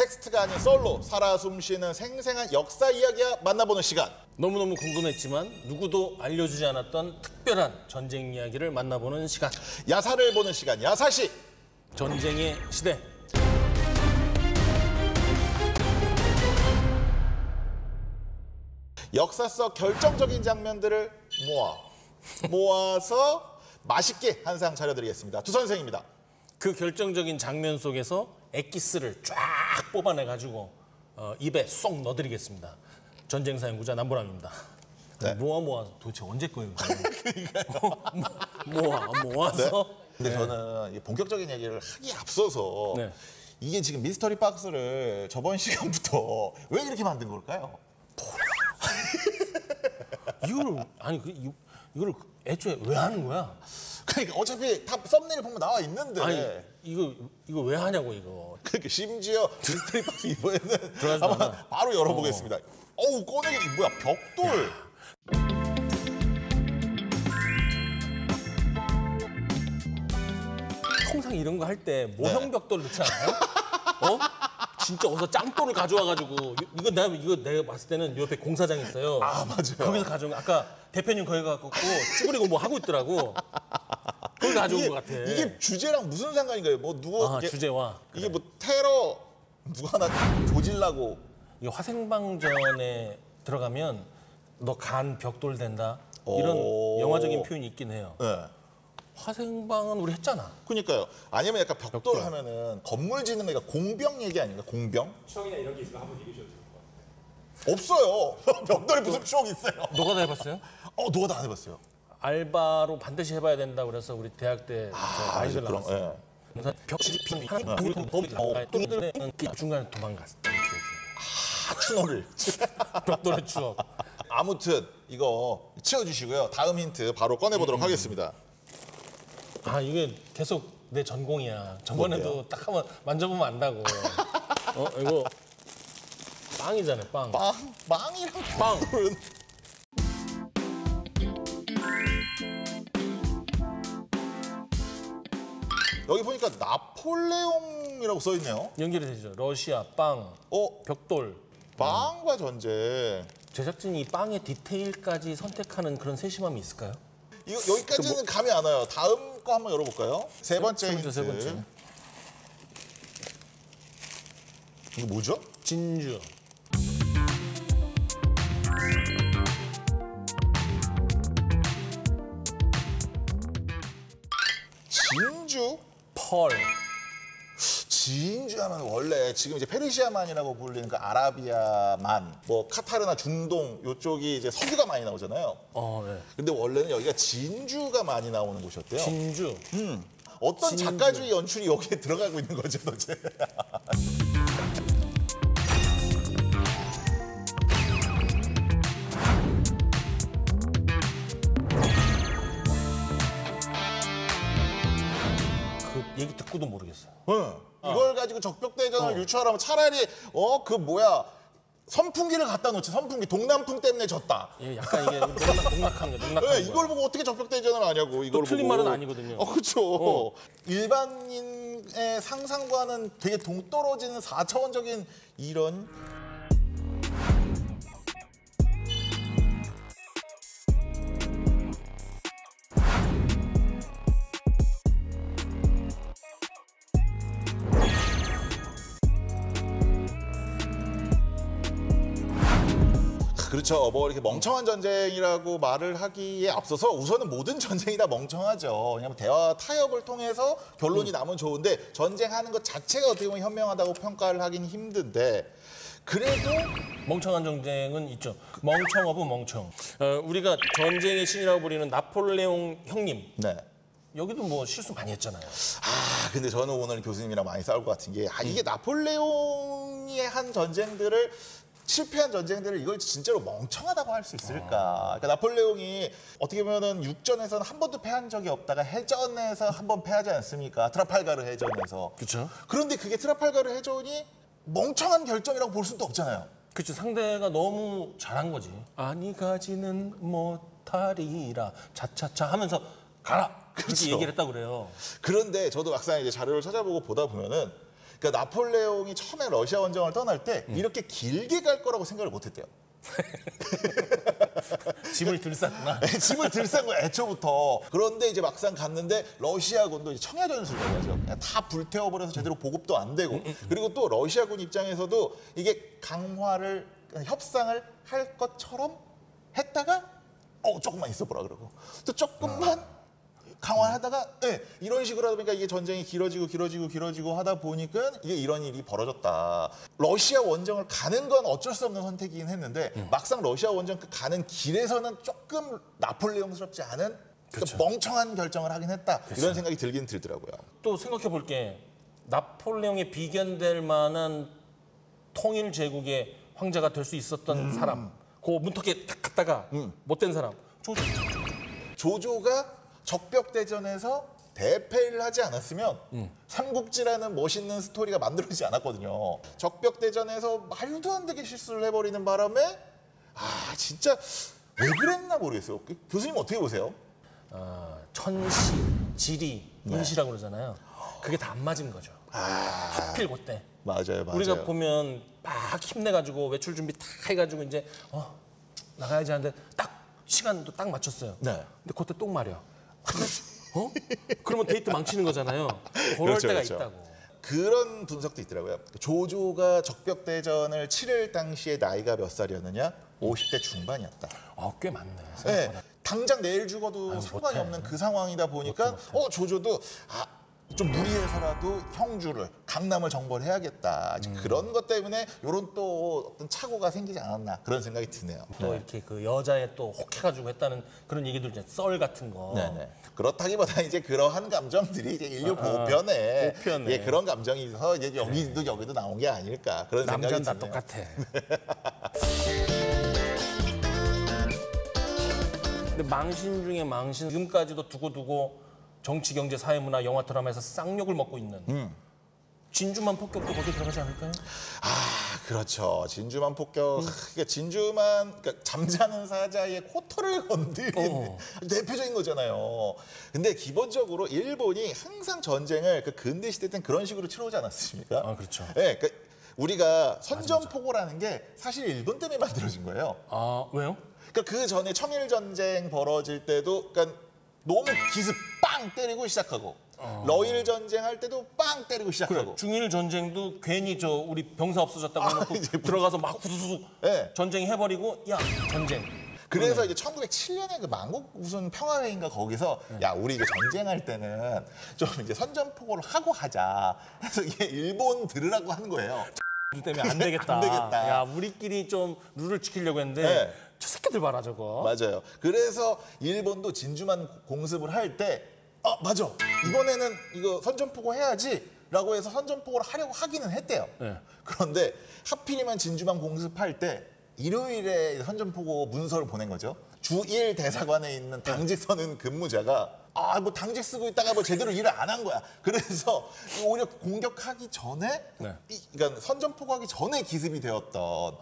텍스트가 아닌 썰로 살아 숨쉬는 생생한 역사 이야기와 만나보는 시간. 너무너무 궁금했지만 누구도 알려주지 않았던 특별한 전쟁 이야기를 만나보는 시간. 야사를 보는 시간, 야사시. 전쟁의 시대. 역사 속 결정적인 장면들을 모아서 맛있게 한 상 차려드리겠습니다. 두 선생입니다. 그 결정적인 장면 속에서 엑기스를 쫙 뽑아내가지고 입에 쏙 넣어드리겠습니다. 전쟁사 연구자 남보람입니다. 네. 모아 도대체 언제 거예요? 모아서. 네? 근데 저는 이 본격적인 얘기를 하기에 앞서서 네. 이게 지금 미스터리 박스를 저번 시간부터 왜 이렇게 만든 걸까요? 이거를 이거를 애초에 왜 하는 거야? 그러니까 어차피 다 썸네일 보면 나와 있는데. 아니 이거 왜 하냐고 이거. 그러니까 심지어 미스터리 박스 이번에는 들어가지도 한번 않아. 바로 열어보겠습니다. 어우 꺼내기 뭐야 벽돌. 통상 이런 거 할 때 모형 벽돌 넣지 않아요? 진짜 어디서 짱돌을 가져와가지고 이거 내가 봤을 때는 옆에 공사장 있어요. 아 맞아요. 거기서 가져온 거. 아까 대표님 거기 갖고 쭈그리고 뭐 하고 있더라고. 거기 가져온 것 같아. 이게 주제랑 무슨 상관인가요? 뭐 누구 주제와 이게 뭐 테러 누가 하나 조질라고. 이 화생방전에 들어가면 너 간 벽돌 된다 이런 영화적인 표현이 있긴 해요. 네. 화생방은 우리 했잖아. 그러니까요. 아니면 약간 벽돌 하면은 건물 짓는 거니까 공병 얘기 아닌가? 공병? 추억이나 이런 게 있으면 한번 얘기해 주셔도 좋을 것 같아요. 없어요. 벽돌에 무슨 추억 있어요? 너가 다 해봤어요? 누가 다 안 해봤어요. 알바로 반드시 해봐야 된다 그래서 우리 대학 때 아이들 그럼, 나왔어요. 그래서 벽지핀 하나 똥들은 중간에 도망갔어. 추노를. 벽돌의 추억. 아무튼 이거 치워주시고요. 다음 힌트 바로 꺼내보도록 하겠습니다. 이게 계속 내 전공이야. 저번에도 뭔데요? 딱 한번 만져보면 안다고. 이거 빵이잖아요, 빵. 빵이랑 빵. 벽돌은. 여기 보니까 나폴레옹이라고 써있네요. 연결이 되죠. 러시아, 빵, 벽돌. 빵과 전쟁. 제작진이 이 빵의 디테일까지 선택하는 그런 세심함이 있을까요? 이거 여기까지는 감이 안 와요. 다음 거 한번 열어볼까요? 세 번째 힌트. 세 번째. 이거 뭐죠? 진주. 진주? 펄. 진주 하면 원래 지금 이제 페르시아만이라고 불리는 그 아라비아만, 뭐 카타르나 중동 요쪽이 이제 석유가 많이 나오잖아요. 네. 근데 원래는 여기가 진주가 많이 나오는 곳이었대요. 진주. 어떤 진주. 작가주의 연출이 여기에 들어가고 있는 거죠, 도대체? 그 얘기 듣고도 모르겠어요. 이걸 가지고 적벽대전을 유추하라면 차라리 그 뭐야 선풍기를 갖다 놓지. 선풍기 동남풍 때문에 졌다. 예, 약간 이게 농락한 거. 이걸 보고 어떻게 적벽대전을 하냐고. 이걸 틀린 보고. 말은 아니거든요. 그렇죠. 일반인의 상상과는 되게 동떨어지는 4차원적인 이런. 그렇죠. 뭐 이렇게 멍청한 전쟁이라고 말을 하기에 앞서서 우선은 모든 전쟁이 다 멍청하죠. 왜냐하면 대화 타협을 통해서 결론이 나면 좋은데 전쟁하는 것 자체가 어떻게 보면 현명하다고 평가를 하긴 힘든데 그래도 멍청한 전쟁은 있죠. 멍청 오브 멍청. 우리가 전쟁의 신이라고 부리는 나폴레옹 형님. 네. 여기도 뭐 실수 많이 했잖아요. 근데 저는 오늘 교수님이랑 많이 싸울 것 같은 게 이게 나폴레옹이 한 전쟁들을 실패한 전쟁들을 이걸 진짜로 멍청하다고 할 수 있을까? 그러니까 나폴레옹이 어떻게 보면은 육전에서는 한 번도 패한 적이 없다가 해전에서 한 번 패하지 않습니까? 트라팔가르 해전에서. 그렇죠. 그런데 그게 트라팔가르 해전이 멍청한 결정이라고 볼 수도 없잖아요. 그렇죠. 상대가 너무 잘한 거지. 아니 가지는 못하리라 차차차 하면서 가라. 그렇게 그렇죠. 얘기를 했다고 그래요. 그런데 저도 막상 이제 자료를 찾아보고 보다 보면은 그러니까 나폴레옹이 처음에 러시아 원정을 떠날 때 이렇게 길게 갈 거라고 생각을 못했대요. 짐을 들쌌구나. 짐을 들싼 거야 애초부터. 그런데 이제 막상 갔는데 러시아군도 이제 청야전술이라고 하죠. 그냥 다 불태워버려서 제대로 보급도 안 되고 그리고 또 러시아군 입장에서도 이게 강화를 협상을 할 것처럼 했다가 조금만 있어보라 그러고 또 조금만 강화하다가 이런 식으로 하다 보니까 이게 전쟁이 길어지고 하다 보니까 이게 이런 일이 벌어졌다. 러시아 원정을 가는 건 어쩔 수 없는 선택이긴 했는데 막상 러시아 원정 가는 길에서는 조금 나폴레옹스럽지 않은 그러니까 멍청한 결정을 하긴 했다. 이런 생각이 들긴 들더라고요. 또 생각해 볼 게 나폴레옹에 비견될 만한 통일 제국의 황제가 될 수 있었던 사람, 그 문턱에 딱 갔다가 못된 사람, 조조가 적벽대전에서 대패를 하지 않았으면 삼국지라는 멋있는 스토리가 만들어지지 않았거든요. 적벽대전에서 말도 안 되게 실수를 해버리는 바람에 진짜 왜 그랬나 모르겠어요. 교수님 어떻게 보세요? 천시, 지리, 인시라고 그러잖아요. 그게 다 안 맞은 거죠. 하필 그때. 맞아요. 우리가 보면 막 힘내가지고 외출 준비 다 해가지고 이제 나가야지 하는데 딱 시간도 딱 맞췄어요. 네. 근데 그때 똥 마려. 그러면 데이트 망치는 거잖아요. 그럴 때가 있다고. 그런 분석도 있더라고요. 조조가 적벽대전을 치를 당시에 나이가 몇 살이었느냐? 50대 중반이었다. 꽤 많네. 네, 당장 내일 죽어도 상관이 없는 그 상황이다 보니까 조조도 좀 무리해서라도 형주를 강남을 정벌 해야겠다. 그런 것 때문에 이런 또 어떤 착오가 생기지 않았나 그런 생각이 드네요. 또 이렇게 그 여자에 또 혹해가지고 했다는 그런 얘기들 이제 썰 같은 거. 네네. 그렇다기보다 이제 그러한 감정들이 이제 인류 보편에 그런 감정이 있어서 이제 여기도 나온 게 아닐까 그런 생각이 남자는 드네요. 다 똑같아. 근데 망신 중에 망신, 지금까지도 두고두고 정치, 경제, 사회, 문화, 영화, 드라마에서 쌍욕을 먹고 있는 진주만 폭격도 거기에 들어가지 않을까요? 그렇죠. 진주만 폭격. 그러니까 진주만 잠자는 사자의 코털을 건드린 대표적인 거잖아요. 근데 기본적으로 일본이 항상 전쟁을 그 근대 시대 때는 그런 식으로 치러오지 않았습니까? 그렇죠. 네, 그러니까 우리가 선전포고라는 게 사실 일본 때문에 만들어진 거예요. 왜요? 그러니까 그 전에 청일 전쟁 벌어질 때도 그러니까 너무 기습 빵 때리고 시작하고 러일 전쟁 할 때도 빵 때리고 시작하고 그래, 중일 전쟁도 괜히 우리 병사 없어졌다고 해놓고 들어가서 막 후두둑 전쟁 해버리고 전쟁. 그래서 이제 1907년에 그 만국 무슨 평화회의인가 거기서 야 우리 이게 전쟁할 때는 좀 이제 선전포고를 하고 하자. 그래서 이게 일본 들으라고 한 거예요. 때문에 안 되겠다. 안 되겠다. 야 우리끼리 좀 룰을 지키려고 했는데 저 새끼들 봐라 저거. 맞아요. 그래서 일본도 진주만 공습을 할 때 맞아. 이번에는 이거 선전포고 해야지라고 해서 선전포고를 하려고 하기는 했대요. 그런데 하필이면 진주만 공습할 때 일요일에 선전포고 문서를 보낸 거죠. 주1 대사관에 있는 당직 서는 근무자가 뭐 당직 쓰고 있다가 뭐 제대로 일을 안 한 거야. 그래서 오히려 공격하기 전에 그러니까 선전포고하기 전에 기습이 되었던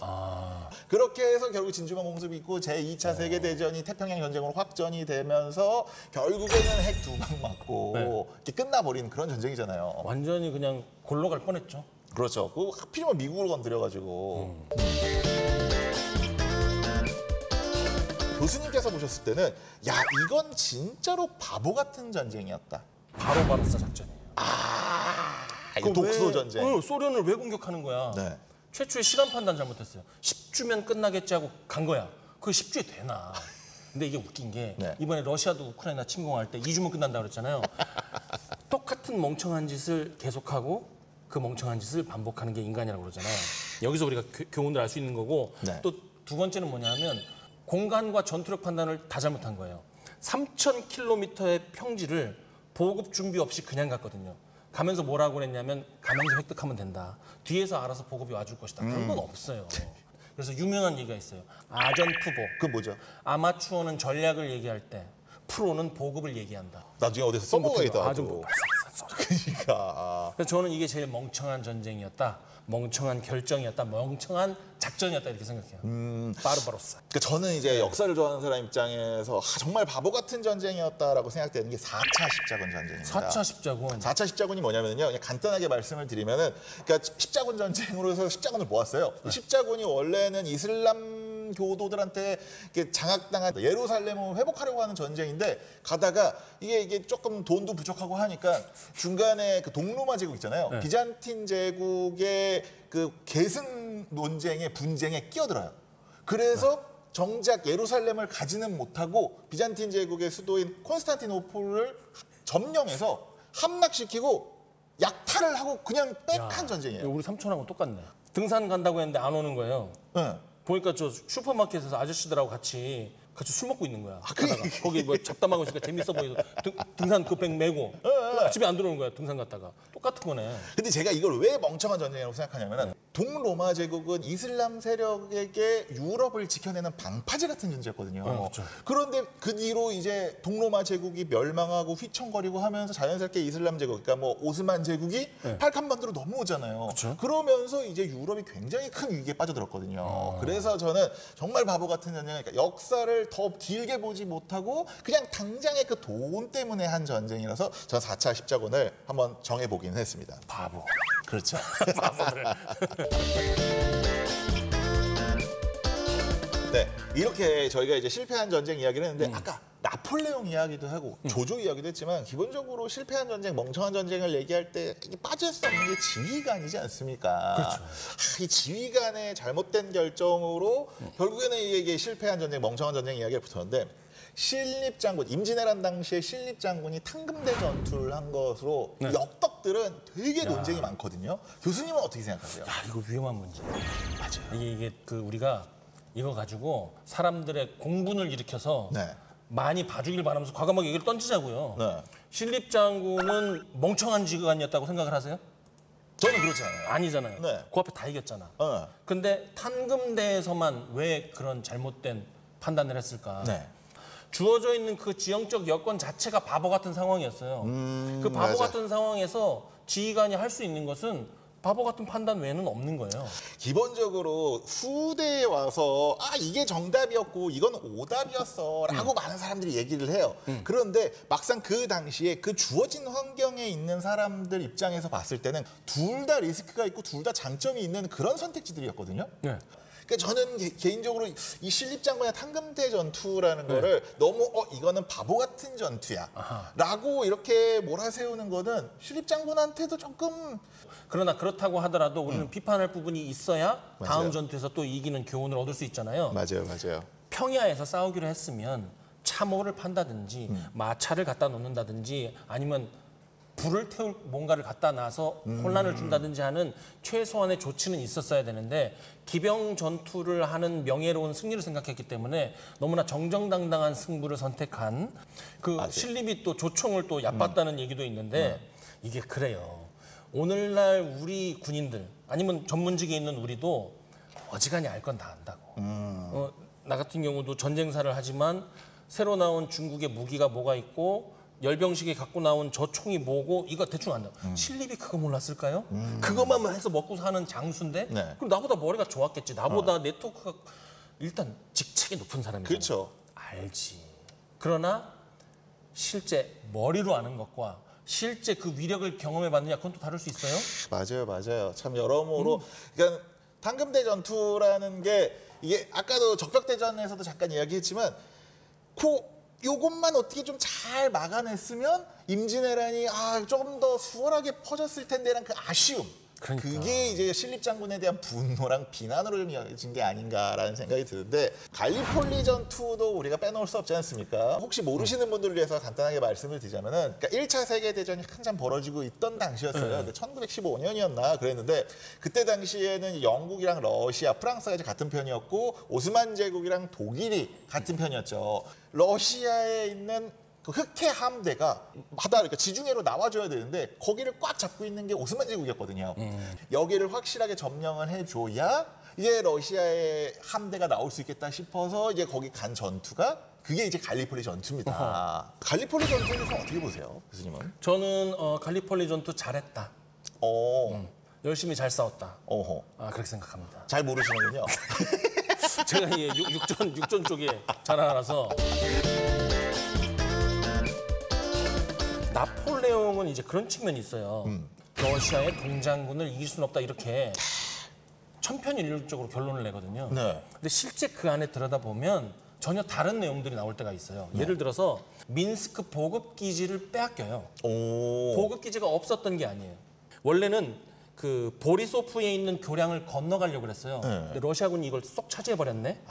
그렇게 해서 결국 진주만 공습이 있고 제2차 세계대전이 태평양 전쟁으로 확전이 되면서 결국에는 핵 2방 맞고 이렇게 끝나버린 그런 전쟁이잖아요. 완전히 그냥 골로 갈 뻔했죠. 그렇죠. 그 하필이면 미국을 건드려가지고. 교수님께서 보셨을 때는 야 이건 진짜로 바보 같은 전쟁이었다. 바로 작전이에요. 이거 독소 전쟁. 소련을 왜 공격하는 거야? 최초의 시간 판단 잘못했어요. 10주면 끝나겠지 하고 간 거야. 그 10주에 되나? 근데 이게 웃긴 게 이번에 러시아도 우크라이나 침공할 때 2주면 끝난다고 그랬잖아요. 똑같은 멍청한 짓을 계속하고 그 멍청한 짓을 반복하는 게 인간이라고 그러잖아요. 여기서 우리가 교훈을 알 수 있는 거고 또 두 번째는 뭐냐면 공간과 전투력 판단을 다 잘못한 거예요. 3,000km의 평지를 보급 준비 없이 그냥 갔거든요. 가면서 뭐라고 그랬냐면 가면서 획득하면 된다. 뒤에서 알아서 보급이 와줄 것이다. 그런 건 없어요. 그래서 유명한 얘기가 있어요. 아전푸보. 그건 뭐죠? 아마추어는 전략을 얘기할 때 프로는 보급을 얘기한다. 나중에 어디서 써먹어야겠다. 그러니까. 그래서 저는 이게 제일 멍청한 전쟁이었다. 멍청한 결정이었다, 멍청한 작전이었다 이렇게 생각해요. 바르바로사. 그러니까 저는 이제 역사를 좋아하는 사람 입장에서 정말 바보 같은 전쟁이었다라고 생각되는 게 4차 십자군 전쟁입니다. 4차 십자군. 4차 십자군이 뭐냐면요. 그냥 간단하게 말씀을 드리면은 그러니까 십자군 전쟁으로 해서 십자군을 모았어요. 이 십자군이 원래는 이슬람 교도들한테 이렇게 장악당한 예루살렘을 회복하려고 하는 전쟁인데 가다가 이게 조금 돈도 부족하고 하니까 중간에 그 동로마 제국 있잖아요. 네. 비잔틴 제국의 그 계승 논쟁의 분쟁에 끼어들어요. 그래서 정작 예루살렘을 가지는 못하고 비잔틴 제국의 수도인 콘스탄티노플을 점령해서 함락시키고 약탈을 하고 그냥 백한 전쟁이에요. 우리 삼촌하고 똑같네. 등산 간다고 했는데 안 오는 거예요. 네. 보니까 저 슈퍼마켓에서 아저씨들하고 같이 술 먹고 있는 거야. 거기 뭐 잡담하고 있으니까 재밌어 보여서 등산 그 백 메고 집에 안 들어오는 거야. 등산 갔다가 똑같은 거네. 근데 제가 이걸 왜 멍청한 전쟁이라고 생각하냐면은 동로마 제국은 이슬람 세력에게 유럽을 지켜내는 방파제 같은 존재였거든요. 그렇죠. 그런데 그 뒤로 이제 동로마 제국이 멸망하고 휘청거리고 하면서 자연스럽게 이슬람 제국, 그러니까 뭐 오스만 제국이 발칸반도로 넘어오잖아요. 그렇죠. 그러면서 이제 유럽이 굉장히 큰 위기에 빠져들었거든요. 그래서 저는 정말 바보 같은 전쟁, 그러니까 역사를 더 길게 보지 못하고 그냥 당장의 그 돈 때문에 한 전쟁이라서 저는 4차 십자군을 한번 정해보긴 했습니다. 바보. 그렇죠. 바보들. 네, 이렇게 저희가 이제 실패한 전쟁 이야기를 했는데 아까 나폴레옹 이야기도 하고 조조 이야기도 했지만 기본적으로 실패한 전쟁, 멍청한 전쟁을 얘기할 때 이게 빠질 수 없는 게 지휘관이지 않습니까? 그렇죠. 이 지휘관의 잘못된 결정으로 결국에는 이게 실패한 전쟁, 멍청한 전쟁 이야기가 붙었는데 신립장군, 임진왜란 당시에 신립장군이 탕금대 전투를 한 것으로 역덕들은 되게 논쟁이 많거든요. 교수님은 어떻게 생각하세요? 야, 이거 위험한 문제. 맞아요. 이게 그 우리가 이거 가지고 사람들의 공분을 일으켜서 네. 많이 봐주길 바라면서 과감하게 얘기를 던지자고요. 네. 신립장군은 멍청한 지휘관이었다고 생각을 하세요? 저는 그렇지 않아요. 아니잖아요. 네. 그 앞에 다 이겼잖아. 네. 근데 탕금대에서만 왜 그런 잘못된 판단을 했을까? 네. 주어져 있는 그 지형적 여건 자체가 바보 같은 상황이었어요. 그 바보 맞아. 같은 상황에서 지휘관이 할 수 있는 것은 바보 같은 판단 외에는 없는 거예요. 기본적으로 후대에 와서 이게 정답이었고 이건 오답이었어라고 많은 사람들이 얘기를 해요. 그런데 막상 그 당시에 그 주어진 환경에 있는 사람들 입장에서 봤을 때는 둘 다 리스크가 있고 둘 다 장점이 있는 그런 선택지들이었거든요. 네. 그러니까 저는 개인적으로 이 신립장군의 탕금대 전투라는 거를 너무 이거는 바보 같은 전투야라고 이렇게 몰아세우는 거는 신립장군한테도 조금 그러나 그렇다고 하더라도 우리는 비판할 부분이 있어야 다음 맞아요. 전투에서 또 이기는 교훈을 얻을 수 있잖아요. 맞아요. 평야에서 싸우기로 했으면 참호를 판다든지 마차를 갖다 놓는다든지 아니면 불을 태울 뭔가를 갖다 놔서 혼란을 준다든지 하는 최소한의 조치는 있었어야 되는데 기병 전투를 하는 명예로운 승리를 생각했기 때문에 너무나 정정당당한 승부를 선택한 그 신립이 또 조총을 또 얕봤다는 얘기도 있는데 이게 그래요. 오늘날 우리 군인들 아니면 전문직에 있는 우리도 어지간히 알 건 다 안다고. 나 같은 경우도 전쟁사를 하지만 새로 나온 중국의 무기가 뭐가 있고 열병식이 갖고 나온 저 총이 뭐고 이거 대충 안다. 신립이 그거 몰랐을까요? 그것만 해서 먹고 사는 장수인데 네. 그럼 나보다 머리가 좋았겠지. 나보다 네트워크가 일단 직책이 높은 사람이잖아. 그렇죠. 알지. 그러나 실제 머리로 아는 것과 실제 그 위력을 경험해 봤느냐 그건 또 다를 수 있어요? 맞아요. 참 여러모로 그러니까 탕금대 전투라는 게 이게 아까도 적벽대전에서도 잠깐 이야기했지만 요것만 어떻게 좀 잘 막아냈으면 임진왜란이 조금 더 수월하게 퍼졌을 텐데라는 그 아쉬움. 그러니까. 그게 이제 신립장군에 대한 분노랑 비난으로 좀 이어진 게 아닌가라는 생각이 드는데 갈리폴리 전투도 우리가 빼놓을 수 없지 않습니까? 혹시 모르시는 분들을 위해서 간단하게 말씀을 드리자면은 그러니까 1차 세계대전이 한참 벌어지고 있던 당시였어요. 1915년이었나 그랬는데 그때 당시에는 영국이랑 러시아, 프랑스가 이제 같은 편이었고 오스만 제국이랑 독일이 같은 편이었죠. 러시아에 있는 그 흑해 함대가 바다 그러니까 지중해로 나와줘야 되는데 거기를 꽉 잡고 있는 게 오스만 제국이었거든요. 여기를 확실하게 점령을 해줘야 이제 러시아의 함대가 나올 수 있겠다 싶어서 이제 거기 간 전투가 그게 이제 갈리폴리 전투입니다. 갈리폴리 전투에 대해서 어떻게 보세요, 교수님은? 저는 갈리폴리 전투 잘했다. 열심히 잘 싸웠다. 어허. 그렇게 생각합니다. 잘 모르시는군요. 제가 이 육전 쪽에 잘 알아서. 나폴레옹은 이제 그런 측면이 있어요. 러시아의 동장군을 이길 수는 없다 이렇게 천편일률적으로 결론을 내거든요. 네. 근데 실제 그 안에 들여다보면 전혀 다른 내용들이 나올 때가 있어요. 예를 들어서 민스크 보급 기지를 빼앗겨요. 오. 보급 기지가 없었던 게 아니에요. 원래는 그 보리소프에 있는 교량을 건너가려고 그랬어요. 근데 러시아군이 이걸 쏙 차지해 버렸네.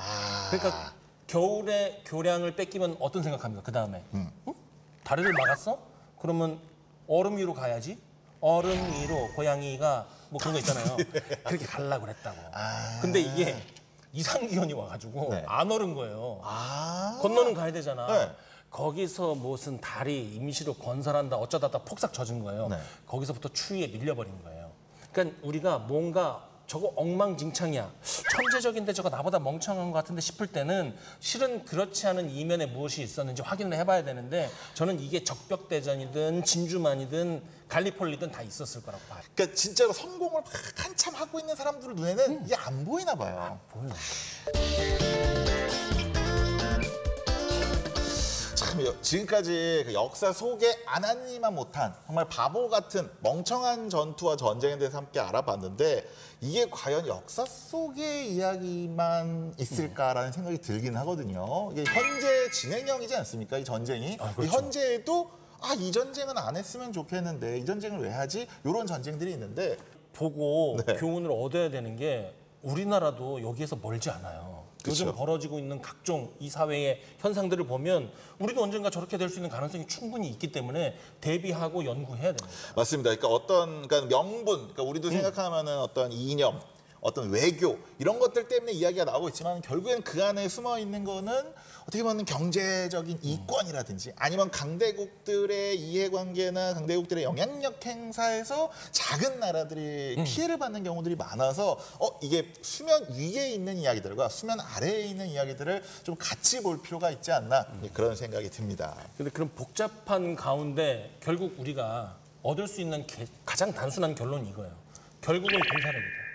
그러니까 겨울에 교량을 뺏기면 어떤 생각합니까? 그 다음에 다리를 막았어? 그러면 얼음 위로 가야지. 얼음 위로 고양이가 뭐 그런 거 있잖아요. 그렇게 가려고 그랬다고. 근데 이게 이상기온이 와가지고 안 얼은 거예요. 건너는 가야 되잖아. 네. 거기서 무슨 다리 임시로 건설한다 어쩌다 폭삭 젖은 거예요. 네. 거기서부터 추위에 밀려버린 거예요. 그러니까 우리가 뭔가 저거 엉망진창이야. 천재적인데 저거 나보다 멍청한 것 같은데 싶을 때는 실은 그렇지 않은 이면에 무엇이 있었는지 확인을 해봐야 되는데 저는 이게 적벽대전이든 진주만이든 갈리폴리든 다 있었을 거라고 봐요. 그러니까 진짜로 성공을 막 한참 하고 있는 사람들 눈에는 이게 안 보이나 봐요. 보여요. 참 지금까지 그 역사 속에 안 하니만 못한 정말 바보 같은 멍청한 전투와 전쟁에 대해서 함께 알아봤는데 이게 과연 역사 속의 이야기만 있을까라는 생각이 들긴 하거든요. 이게 현재 진행형이지 않습니까? 이 전쟁이. 그렇죠. 이 현재에도 이 전쟁은 안 했으면 좋겠는데 이 전쟁을 왜 하지? 이런 전쟁들이 있는데 보고 교훈을 얻어야 되는 게 우리나라도 여기에서 멀지 않아요. 그쵸. 요즘 벌어지고 있는 각종 이 사회의 현상들을 보면 우리도 언젠가 저렇게 될 수 있는 가능성이 충분히 있기 때문에 대비하고 연구해야 됩니다. 맞습니다. 그러니까 명분, 그러니까 우리도 생각하면은 어떤 이념, 어떤 외교 이런 것들 때문에 이야기가 나오고 있지만 결국엔 그 안에 숨어 있는 거는 어떻게 보면 경제적인 이권이라든지 아니면 강대국들의 이해관계나 강대국들의 영향력 행사에서 작은 나라들이 피해를 받는 경우들이 많아서 이게 수면 위에 있는 이야기들과 수면 아래에 있는 이야기들을 좀 같이 볼 필요가 있지 않나 그런 생각이 듭니다. 근데 그런 복잡한 가운데 결국 우리가 얻을 수 있는 가장 단순한 결론이 이거예요. 결국은 군사력이다.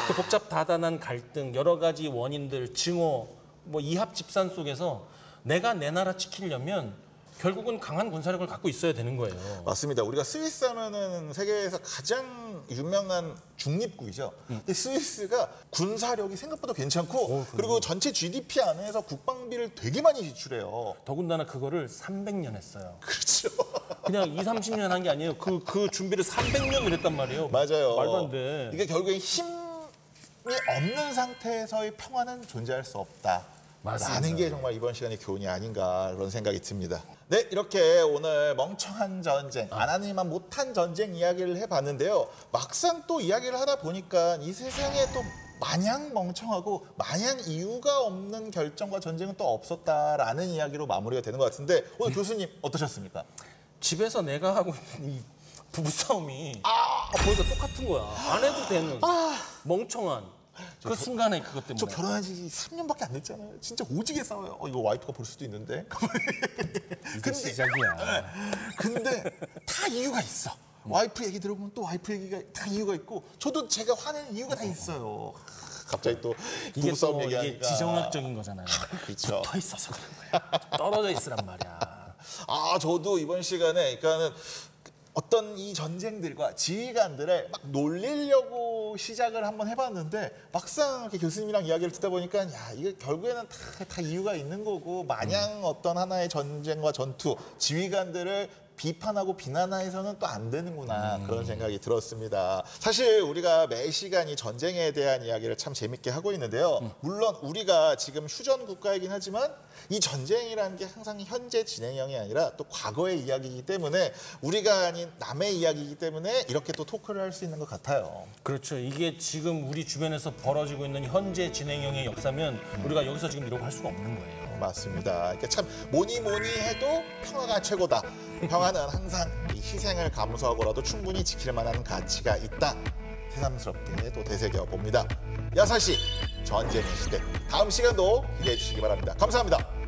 그 복잡다단한 갈등, 여러 가지 원인들, 증오, 뭐 이합 집산 속에서 내가 내 나라 지키려면 결국은 강한 군사력을 갖고 있어야 되는 거예요. 맞습니다. 우리가 스위스 하면은 세계에서 가장 유명한 중립국이죠. 근데 스위스가 군사력이 생각보다 괜찮고 그리고 전체 GDP 안에서 국방비를 되게 많이 지출해요. 더군다나 그거를 300년 했어요. 그렇죠. 그냥 20-30년 한 게 아니에요. 그 준비를 300년을 했단 말이에요. 맞아요. 말도 안 돼. 이게 결국엔 힘이 없는 상태에서의 평화는 존재할 수 없다. 맞습니다. 라는 게 정말 이번 시간의 교훈이 아닌가 그런 생각이 듭니다. 네, 이렇게 오늘 멍청한 전쟁, 안 하니만 못한 전쟁 이야기를 해봤는데요. 막상 또 이야기를 하다 보니까 이 세상에 또 마냥 멍청하고 마냥 이유가 없는 결정과 전쟁은 또 없었다라는 이야기로 마무리가 되는 것 같은데 오늘 교수님 어떠셨습니까? 집에서 내가 하고 있는 이 부부싸움이 보니까 똑같은 거야. 안 해도 되는 멍청한 그 순간에 그것 때문에. 저 결혼한 지 3년밖에 안 됐잖아요. 진짜 오지게 싸워요. 이거 와이프가 볼 수도 있는데. 이제 시작이야. 근데 다 이유가 있어. 와이프 얘기 들어보면 또 와이프 얘기가 다 이유가 있고 저도 제가 화내는 이유가 다 있어요. 갑자기 또 이게 부부싸움 또 얘기하니까. 이게 지정학적인 거잖아요. 그렇죠. 붙어 있어서 그런 거야. 좀 떨어져 있으란 말이야. 저도 이번 시간에 그러니까는 어떤 이 전쟁들과 지휘관들을 막 놀리려고 시작을 한번 해봤는데 막상 이렇게 교수님이랑 이야기를 듣다 보니까 이게 결국에는 다 이유가 있는 거고 마냥 어떤 하나의 전쟁과 전투, 지휘관들을 비판하고 비난해서는 또 안 되는구나 그런 생각이 들었습니다. 사실 우리가 매 시간 이 전쟁에 대한 이야기를 참 재밌게 하고 있는데요. 물론 우리가 지금 휴전 국가이긴 하지만 이 전쟁이라는 게 항상 현재 진행형이 아니라 또 과거의 이야기이기 때문에 우리가 아닌 남의 이야기이기 때문에 이렇게 또 토크를 할 수 있는 것 같아요. 그렇죠. 이게 지금 우리 주변에서 벌어지고 있는 현재 진행형의 역사면 우리가 여기서 지금 이러고 할 수가 없는 거예요. 맞습니다. 그러니까 참 뭐니 해도 평화가 최고다. 평화는 항상 이 희생을 감수하고라도 충분히 지킬 만한 가치가 있다. 새삼스럽게 또 되새겨 봅니다. 야사시 전쟁의 시대. 다음 시간도 기대해 주시기 바랍니다. 감사합니다.